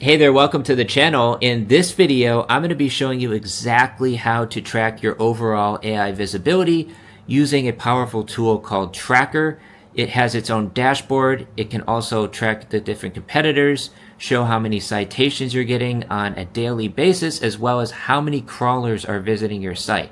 Hey there, welcome to the channel. In this video, I'm going to be showing you exactly how to track your overall AI visibility using a powerful tool called Trakkr. It has its own dashboard. It can also track the different competitors, show how many citations you're getting on a daily basis, as well as how many crawlers are visiting your site.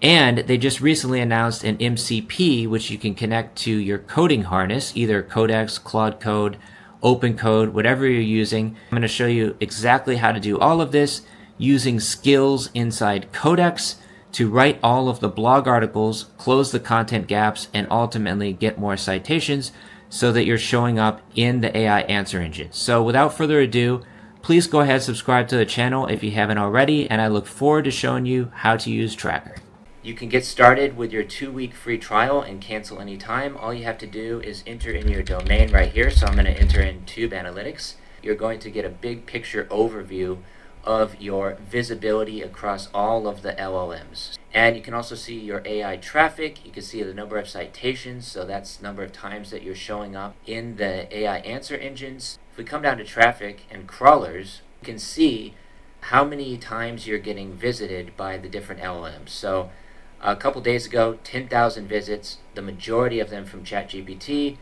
And they just recently announced an MCP, which you can connect to your coding harness, either Codex, Claude Code, Open Code, whatever you're using. I'm going to show you exactly how to do all of this using skills inside Codex to write all of the blog articles, close the content gaps, and ultimately get more citations so that you're showing up in the AI answer engine. So without further ado, please go ahead and subscribe to the channel if you haven't already, and I look forward to showing you how to use Trakkr. You can get started with your 2-week free trial and cancel anytime. All you have to do is enter in your domain right here. So I'm going to enter in Tube Analytics. You're going to get a big picture overview of your visibility across all of the LLMs. And you can also see your AI traffic. You can see the number of citations, so that's the number of times that you're showing up in the AI answer engines. If we come down to traffic and crawlers, you can see how many times you're getting visited by the different LLMs. So a couple days ago, 10,000 visits, the majority of them from ChatGPT,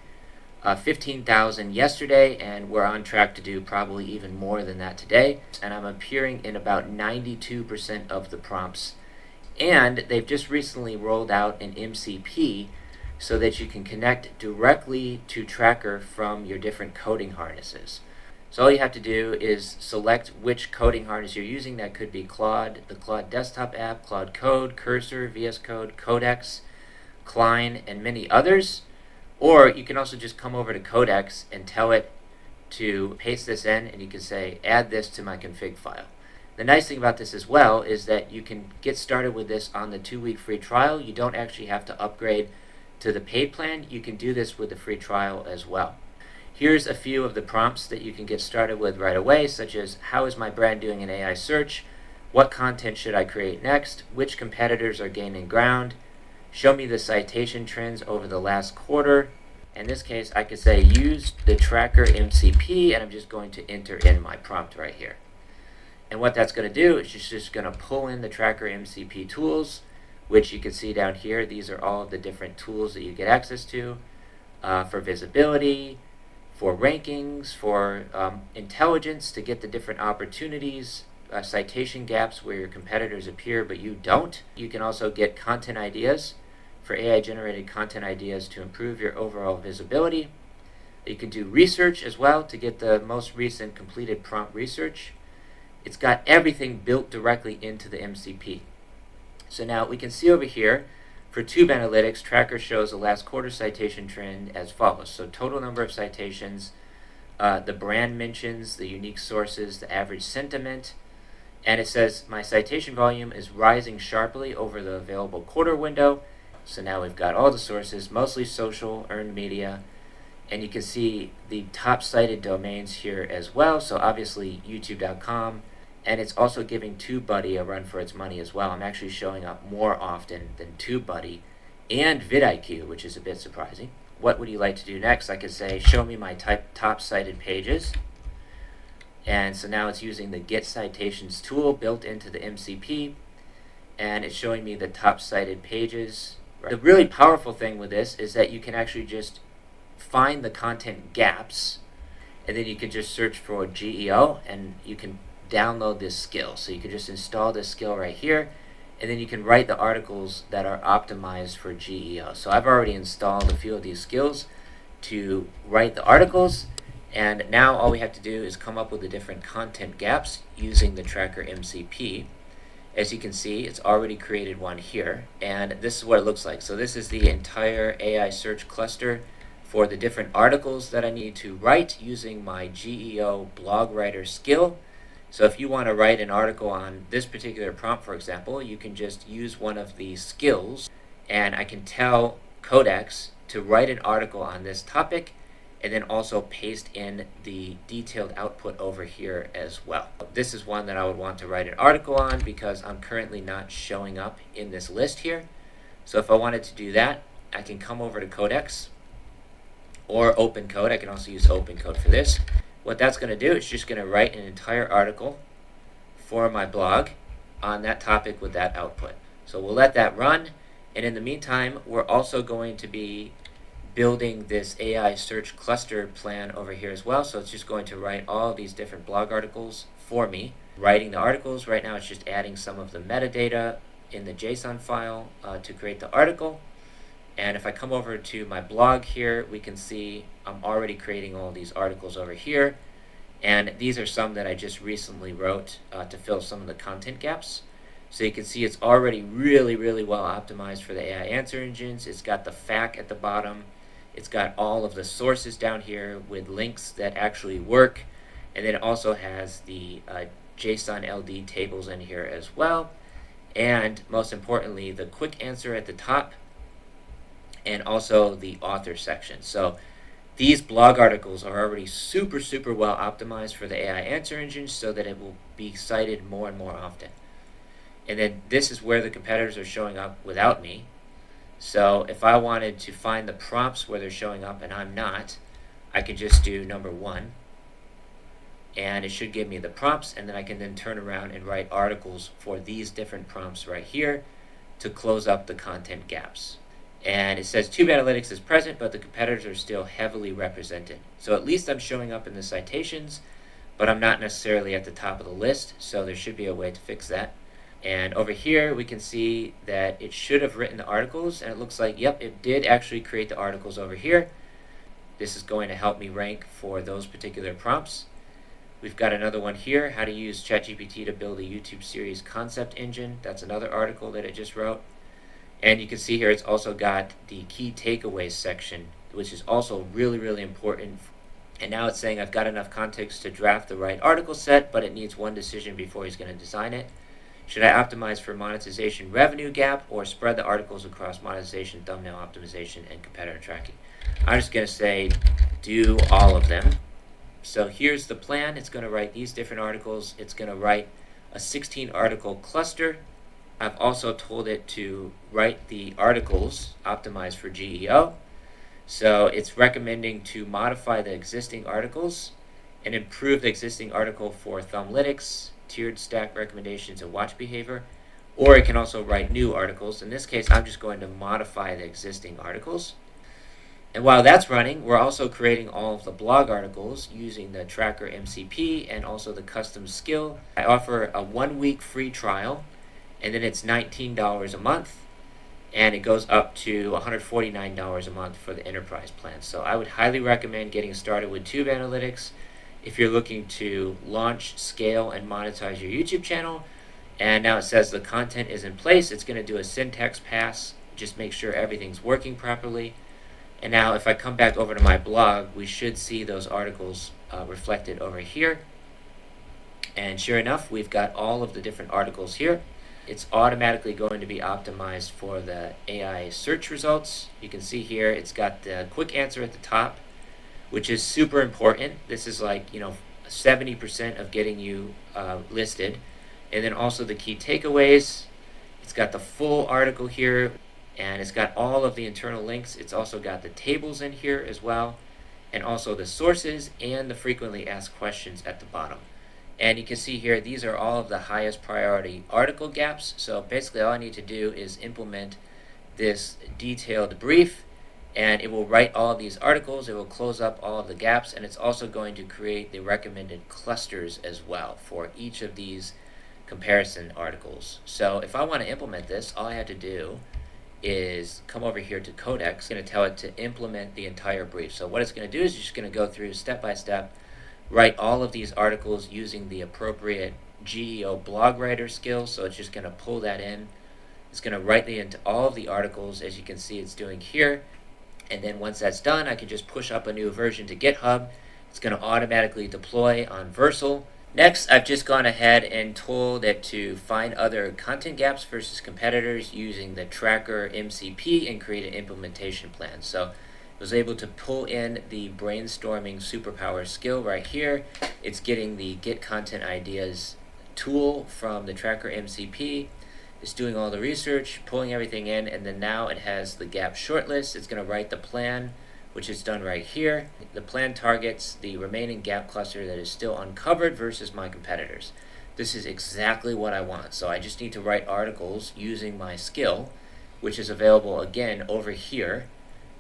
15,000 yesterday, and we're on track to do probably even more than that today. And I'm appearing in about 92% of the prompts. And they've just recently rolled out an MCP so that you can connect directly to Trakkr from your different coding harnesses. So all you have to do is select which coding harness you're using. That could be Claude, the Claude desktop app, Claude Code, Cursor, VS Code, Codex, Klein, and many others. Or you can also just come over to Codex and tell it to paste this in, and you can say, add this to my config file. The nice thing about this as well is that you can get started with this on the 2-week free trial. You don't actually have to upgrade to the paid plan. You can do this with the free trial as well. Here's a few of the prompts that you can get started with right away, such as, how is my brand doing in AI search? What content should I create next? Which competitors are gaining ground? Show me the citation trends over the last quarter. In this case, I could say, use the Trakkr MCP, and I'm just going to enter in my prompt right here. And what that's going to do is just going to pull in the Trakkr MCP tools, which you can see down here. These are all of the different tools that you get access to for visibility, for rankings, for intelligence, to get the different opportunities, citation gaps where your competitors appear but you don't. You can also get content ideas for AI-generated content ideas to improve your overall visibility. You can do research as well to get the most recent completed prompt research. It's got everything built directly into the MCP. So now we can see over here, for Tube Analytics, Trakkr shows the last quarter citation trend as follows. So total number of citations, the brand mentions, the unique sources, the average sentiment, and it says my citation volume is rising sharply over the available quarter window. So now we've got all the sources, mostly social, earned media, and you can see the top cited domains here as well. So obviously youtube.com. And it's also giving TubeBuddy a run for its money as well. I'm actually showing up more often than TubeBuddy and vidIQ, which is a bit surprising. What would you like to do next? I could say, show me my top cited pages. And so now it's using the Get Citations tool built into the MCP. And it's showing me the top cited pages. The really powerful thing with this is that you can actually just find the content gaps. And then you can just search for GEO, and you can download this skill. So you can just install this skill right here, and then you can write the articles that are optimized for GEO. So I've already installed a few of these skills to write the articles, and now all we have to do is come up with the different content gaps using the Trakkr MCP. As you can see, it's already created one here, and this is what it looks like. So this is the entire AI search cluster for the different articles that I need to write using my GEO blog writer skill. So if you want to write an article on this particular prompt, for example, you can just use one of these skills, and I can tell Codex to write an article on this topic, and then also paste in the detailed output over here as well. This is one that I would want to write an article on because I'm currently not showing up in this list here. So if I wanted to do that, I can come over to Codex or Open Code. I can also use Open Code for this. what that's going to do, it's just going to write an entire article for my blog on that topic with that output. So we'll let that run, and in the meantime, we're also going to be building this AI search cluster plan over here as well. So it's just going to write all these different blog articles for me. Writing the articles, right now it's just adding some of the metadata in the JSON file to create the article. And if I come over to my blog here, we can see I'm already creating all these articles over here. And these are some that I just recently wrote to fill some of the content gaps. So you can see it's already really, really well optimized for the AI answer engines. It's got the FAQ at the bottom. It's got all of the sources down here with links that actually work. And then it also has the JSON LD tables in here as well. And most importantly, the quick answer at the top and also the author section. So these blog articles are already super, super well optimized for the AI answer engine so that it will be cited more and more often. And then this is where the competitors are showing up without me. So if I wanted to find the prompts where they're showing up and I'm not, I could just do number 1. And it should give me the prompts, and then I can then turn around and write articles for these different prompts right here to close up the content gaps. And it says Tube Analytics is present, but the competitors are still heavily represented. So at least I'm showing up in the citations, but I'm not necessarily at the top of the list, so there should be a way to fix that. And over here, we can see that it should have written the articles, and it looks like, yep, it did actually create the articles over here. This is going to help me rank for those particular prompts. We've got another one here, how to use ChatGPT to build a YouTube series concept engine. That's another article that it just wrote. And you can see here it's also got the key takeaways section, which is also really, really important. And now it's saying I've got enough context to draft the right article set, but it needs one decision before he's going to design it. Should I optimize for monetization revenue gap or spread the articles across monetization, thumbnail optimization, and competitor tracking? I'm just going to say do all of them. So here's the plan. It's going to write these different articles. It's going to write a 16 article cluster. I've also told it to write the articles optimized for GEO. So it's recommending to modify the existing articles and improve the existing article for thumblytics, tiered stack recommendations, and watch behavior. Or it can also write new articles. In this case, I'm just going to modify the existing articles. And while that's running, we're also creating all of the blog articles using the Trakkr MCP and also the custom skill. I offer a 1-week free trial, and then it's $19 a month, and it goes up to $149 a month for the enterprise plan. So I would highly recommend getting started with Tube Analytics if you're looking to launch, scale, and monetize your YouTube channel. And now it says the content is in place. It's going to do a syntax pass, just make sure everything's working properly. And now if I come back over to my blog, we should see those articles reflected over here. And sure enough, we've got all of the different articles here. It's automatically going to be optimized for the AI search results. You can see here it's got the quick answer at the top, which is super important. This is like, 70% of getting you listed. And then also the key takeaways. It's got the full article here, and it's got all of the internal links. It's also got the tables in here as well, and also the sources and the frequently asked questions at the bottom. And you can see here, these are all of the highest priority article gaps. So basically all I need to do is implement this detailed brief, and it will write all of these articles. It will close up all of the gaps, and it's also going to create the recommended clusters as well for each of these comparison articles. So if I want to implement this, all I have to do is come over here to Codex. It's going to tell it to implement the entire brief. So what it's going to do is it's just going to go through step by step, write all of these articles using the appropriate GEO blog writer skills. So it's just going to pull that in. It's going to write into all of the articles, as you can see it's doing here. And then once that's done, I can just push up a new version to GitHub. It's going to automatically deploy on Versal. Next, I've just gone ahead and told it to find other content gaps versus competitors using the Trakkr MCP and create an implementation plan. So I was able to pull in the brainstorming superpower skill right here. It's getting the Get Content Ideas tool from the Trakkr MCP. It's doing all the research, pulling everything in, and then now it has the gap shortlist. It's going to write the plan which is done right here. The plan targets the remaining gap cluster that is still uncovered versus my competitors. This is exactly what I want. So I just need to write articles using my skill, which is available again over here.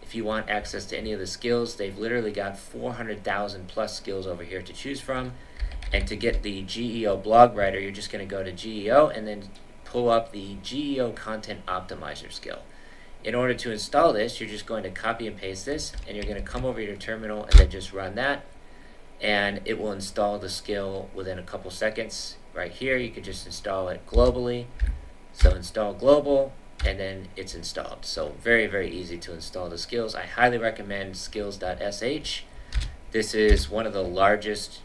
If you want access to any of the skills, they've literally got 400,000 plus skills over here to choose from. And to get the GEO blog writer, you're just going to go to GEO and then pull up the GEO Content Optimizer skill. In order to install this, you're just going to copy and paste this, and you're going to come over to your terminal and then just run that, and it will install the skill within a couple seconds. Right here, you can just install it globally. So install global, and then it's installed. So very, very easy to install the skills. I highly recommend skills.sh. This is one of the largest,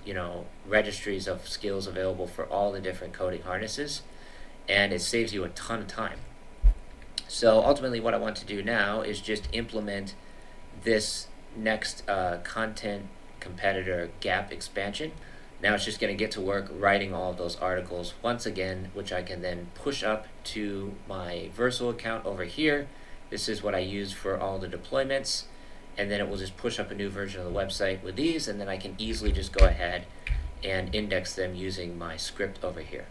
registries of skills available for all the different coding harnesses, and it saves you a ton of time. So ultimately what I want to do now is just implement this next content competitor gap expansion. Now it's just going to get to work writing all of those articles once again, which I can then push up to my Versal account over here. This is what I use for all the deployments, and then it will just push up a new version of the website with these, and then I can easily just go ahead and index them using my script over here.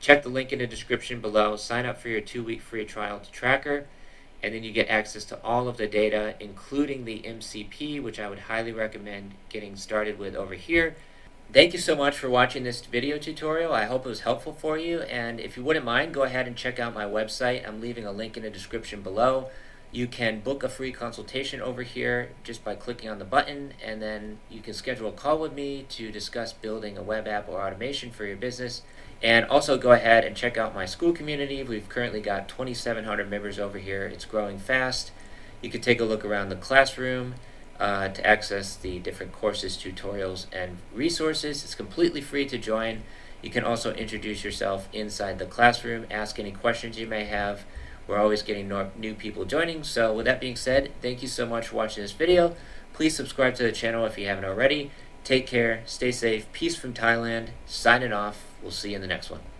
Check the link in the description below, sign up for your 2-week free trial to Trakkr, and then you get access to all of the data, including the MCP, which I would highly recommend getting started with over here. Thank you so much for watching this video tutorial. I hope it was helpful for you, and if you wouldn't mind, go ahead and check out my website. I'm leaving a link in the description below. You can book a free consultation over here just by clicking on the button, and then you can schedule a call with me to discuss building a web app or automation for your business. And also go ahead and check out my school community. We've currently got 2,700 members over here. It's growing fast. You can take a look around the classroom to access the different courses, tutorials, and resources. It's completely free to join. You can also introduce yourself inside the classroom, ask any questions you may have. We're always getting new people joining. So with that being said, thank you so much for watching this video. Please subscribe to the channel if you haven't already. Take care, stay safe, peace from Thailand, signing off. We'll see you in the next one.